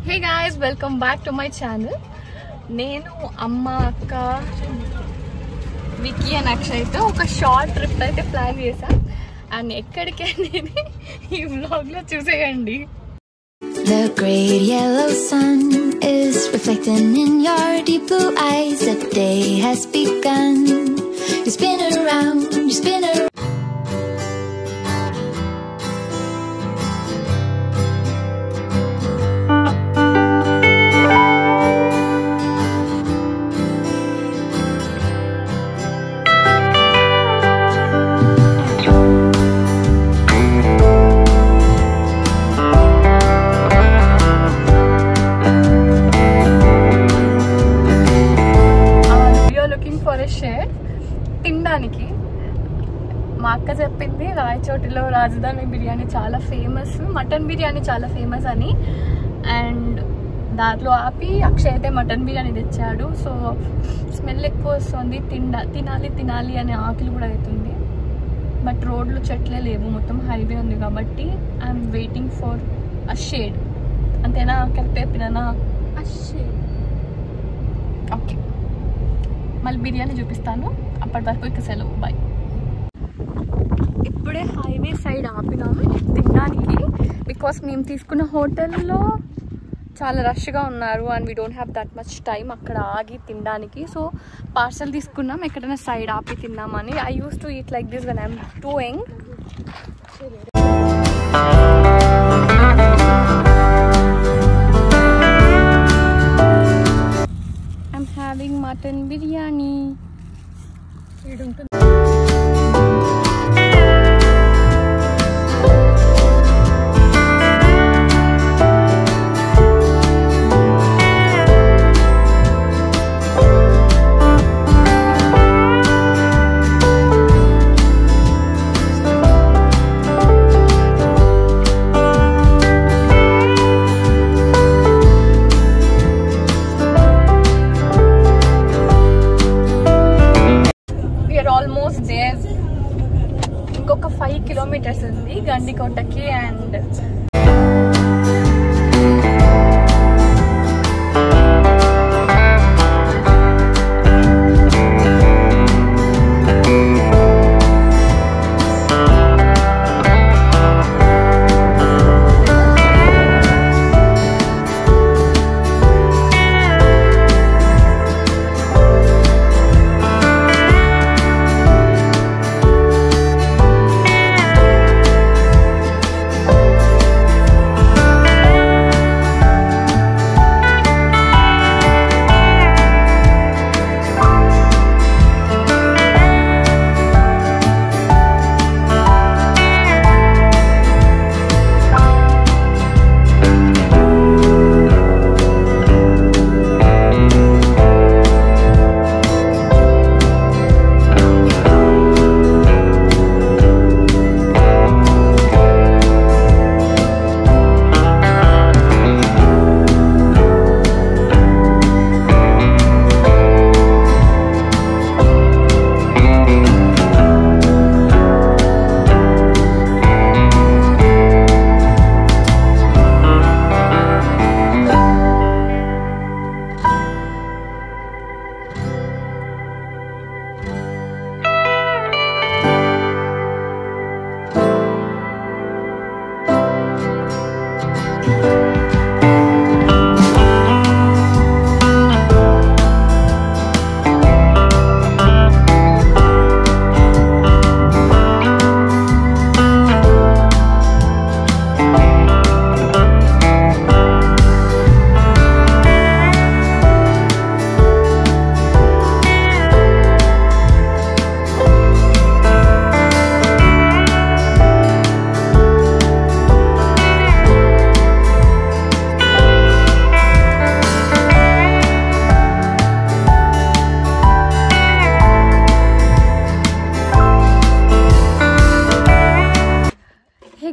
Hey guys, welcome back to my channel. నేను అమ్మ అక్క వికీ అండ్ అక్షయ్తో ఒక షార్ట్ ట్రిప్ అయితే ప్లాన్ చేశాం అండ్ ఎక్కడికి అనేది ఈ వ్లాగ్ లో చూసేయండి. The great yellow sun is reflecting in your deep blue eyes. The day has begun. You spin around, you spin around. తినడానికి మా అక్క చెప్పింది రాయచోటిలో రాజధాని బిర్యానీ చాలా ఫేమస్, మటన్ బిర్యానీ చాలా ఫేమస్ అని. అండ్ దాంట్లో ఆపి అక్షయ్ అయితే మటన్ బిర్యానీ తెచ్చాడు. సో స్మెల్ ఎక్కువ వస్తుంది, తినాలి అనే ఆకలి కూడా అవుతుంది. బట్ రోడ్లు చెట్లే లేవు, మొత్తం హైవే ఉంది కాబట్టి I'm waiting for a shade. అంతేనా? కరెక్ట్ చెప్పినా? ఓకే, మళ్ళీ బిర్యానీ చూపిస్తాను. అప్పటి వరకు ఇక సెలవు, బాయ్. ఇప్పుడే హైవే సైడ్ ఆపినాము తినడానికి, బికాస్ మేము తీసుకున్న హోటల్లో చాలా రష్గా ఉన్నారు and we don't have that much time అక్కడ ఆగి తినడానికి. సో పార్సల్ తీసుకున్నాం, ఎక్కడైనా సైడ్ ఆపి తిన్నామని. I use to eat like this when I'm too young. Having mutton biryani. Almost there. ఇంకొక 5 kilometers ఉంది గండికోటకి. And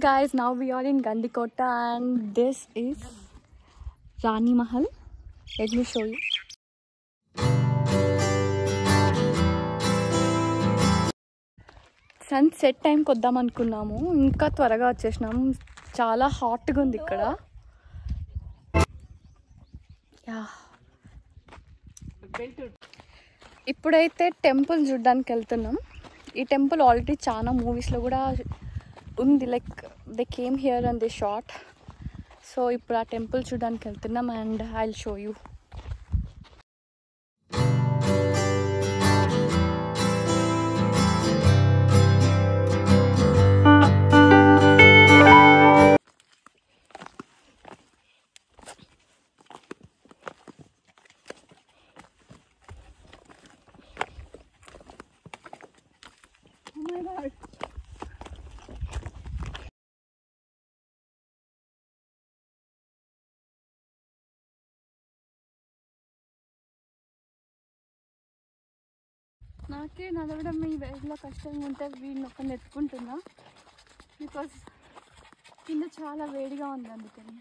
guys, now we are in Gandikota and this is Rani Mahal. Let me show you. Sunset టైంకి వద్దాం అనుకున్నాము, ఇంకా త్వరగా వచ్చేసినాము. చాలా హాట్గా ఉంది ఇక్కడ. ఇప్పుడైతే టెంపుల్ చూడడానికి వెళ్తున్నాం. ఈ టెంపుల్ ఆల్రెడీ చాలా మూవీస్లో కూడా ఉంది, like they came here and they shot. So ఇప్పుడు ఆ టెంపుల్ చూడడానికి వెళ్తున్నాం and I will show you. నాకే నడవడం ఈ వేడిలో కష్టంగా ఉంటే వీడిని ఒక నెత్తుకుంటున్నా, బికాస్ కింద చాలా వేడిగా ఉంది అందుకని.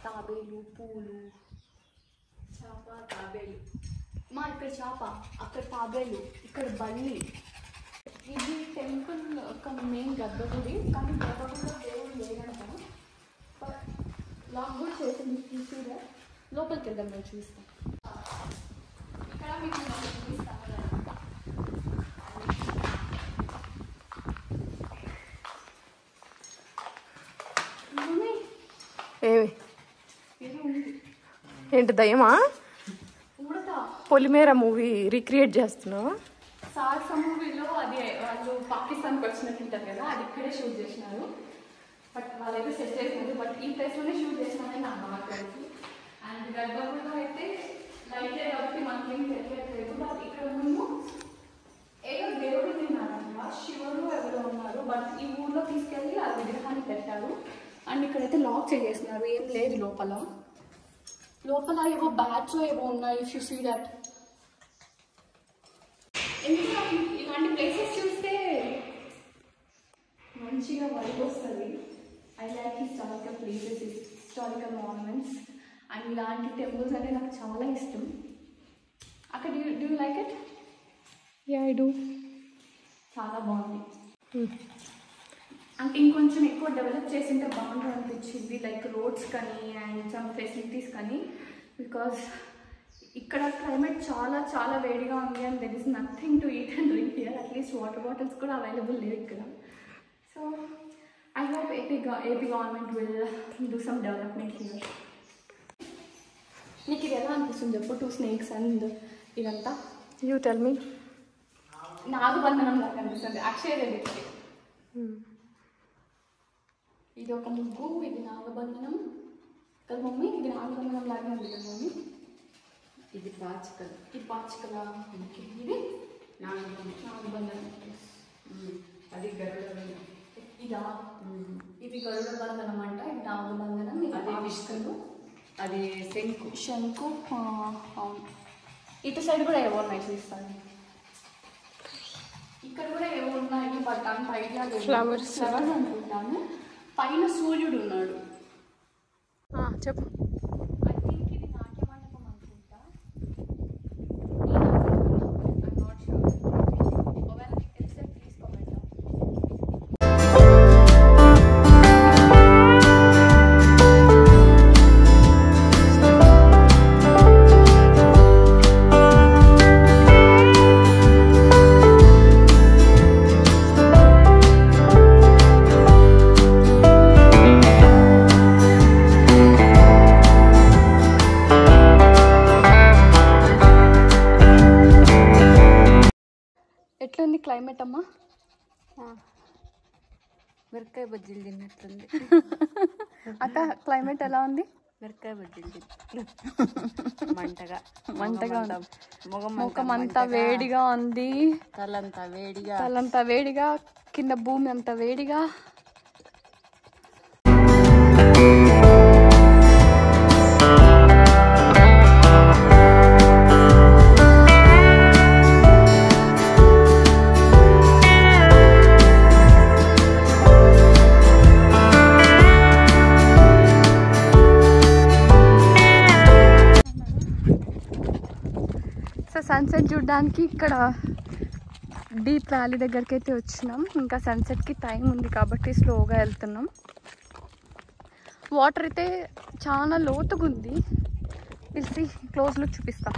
తాబేలు, పూలు, చేప, తాబేలు. మా ఇక్కడ చేప, అక్కడ తాబేలు, ఇక్కడ బల్లి. ఇది టెంపుల్ ఒక మెయిన్ గర్భగుడి, కానీ గర్భగుడిలో దేవుడు లేదంట. లాక్ కూడా చేసింది చూసిగా. లోపలికి వెళ్దాం, నేను చూస్తాను. ఇక్కడ మీకు చూపిస్తాను. ఏమి ఏంటి దయ్యమా? పొలిమేర మూవీ రీక్రియేట్ చేస్తున్నావా? సాహస మూవీలో అది వాళ్ళు పాకిస్తాన్కి వచ్చినట్టు ఉంటుంది కదా, అది ఇక్కడే షూట్ చేసినారు. బట్ వాళ్ళైతే సెట్ చేసినారు, బట్ ఈ ప్లేస్లోనే షూట్ చేసినారని నాకు తెలిసి. అండ్ గర్భగుడిలో అయితే లైట్ కాబట్టి మనకేం తెలియట్లేదు. బట్ ఇక్కడ ముందు ఏదో దేవుడు తిన్నారంట, శివుడు ఎవరో ఉన్నారు. బట్ ఈ ఊళ్ళో తీసుకెళ్ళి ఆ విగ్రహాన్ని పెట్టారు. అండ్ ఇక్కడైతే లాక్ చేసేసినారు, ఏం లేదు లోపల. లోపల ఏవో బ్యాట్స్ ఏవో ఉన్నాయి. If you see that. ఎందుకంటే ఇలాంటి ప్లేసెస్ చూస్తే మంచిగా వైబ్ వస్తుంది. I like historical places, historical monuments. And ఇలాంటి టెంపుల్స్ అంటే నాకు చాలా ఇష్టం. అక్కడ do you like it? Ya I do. చాలా బాగుంది. అంటే ఇంకొంచెం ఎక్కువ డెవలప్ చేసింటే బాగుంటుంది అనిపించింది, లైక్ రోడ్స్ కానీ అండ్ సమ్ ఫెసిలిటీస్ కానీ. బికాస్ ఇక్కడ క్లైమేట్ చాలా చాలా వేడిగా ఉంది and there is nothing to eat and drink here. At least water bottles కూడా అవైలబుల్ లేవు ఇక్కడ. So I hope AP government will do some development here. నీకు ఇది ఎలా అనిపిస్తుంది చెప్పు? 2 snakes అండ్ ఇదంతా. You tell me. నాగబంధనం లాగా అనిపిస్తుంది. అక్షయ రెడ్డికి ఇది ఒక ముగ్గు, ఇది నాగబంధనం కదా మమ్మీ? ఇది నాగబంధనం లాగా ఉంది కదా మమ్మీ? ఇది పాచికలు. ఇది పాచికల. ఇది నాగబంధనం. అది గరుడ. ఇదా? ఇది గరుడ బంధనం అంట, ఇది నాగబంధనం. అదే విష్ణువు, అది శంకు. శంకు. అవును. ఇటు సైడ్ కూడా ఏవో ఉన్నాయి, చూస్తాను. ఇక్కడ కూడా ఏవో ఉన్నాయి, బట్ అంత ఐడియా లేదు. ఫ్లవర్స్ అనుకుంటాను. పైన సూర్యుడు ఉన్నాడు. చెప్పు. ఐ థింక్ ఇది నాట్య మండపం అనుకుంటా. I'm not sure. ఒకవేళ మీకు తెలిస్తే ప్లీజ్ కామెంట్. ఎట్లుంది క్లైమేట్ అమ్మా? మిరకాయ బజ్జీలు తిన్నట్లుంది. అక్క క్లైమేట్ ఎలా ఉంది? మిరకాయ బజ్జీలు మంటగా ముఖం అంతా వేడిగా ఉంది, తలంతా వేడిగా, కింద భూమి అంతా వేడిగా. సన్సెట్ చూడడానికి ఇక్కడ డీప్ వ్యాలీ దగ్గరికి అయితే వచ్చినాం. ఇంకా సన్సెట్కి టైం ఉంది కాబట్టి స్లోగా వెళ్తున్నాం. వాటర్ అయితే చాలా లోతుగా ఉంది. పిలిచి క్లోజ్ లుక్ చూపిస్తా.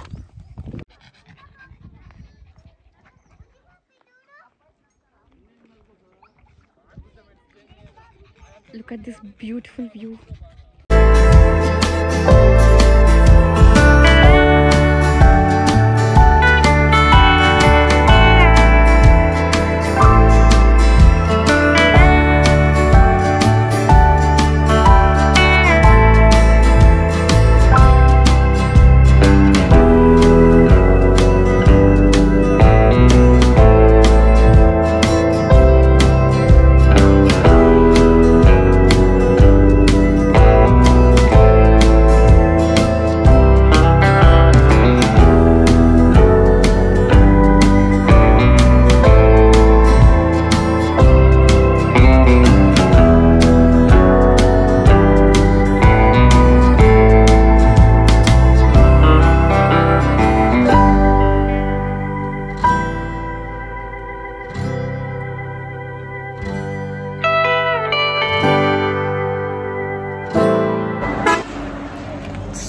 Look at this beautiful view.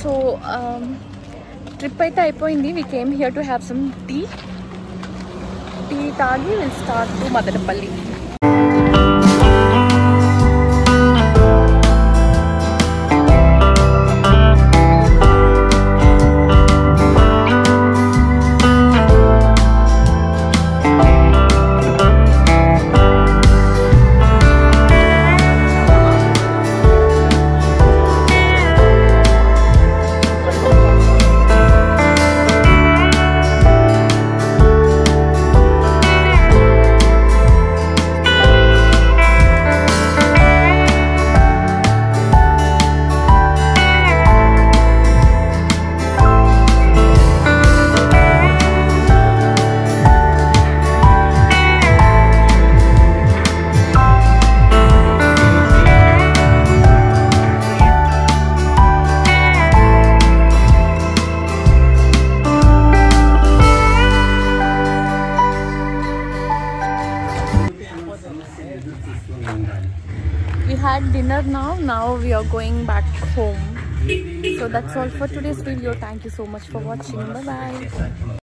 So trip అయితే అయిపోయింది. We came here to have some tea తాగి will start to Madanapalle. We had dinner now we are going back home. So that's all for today's video. Thank you so much for watching. Bye bye.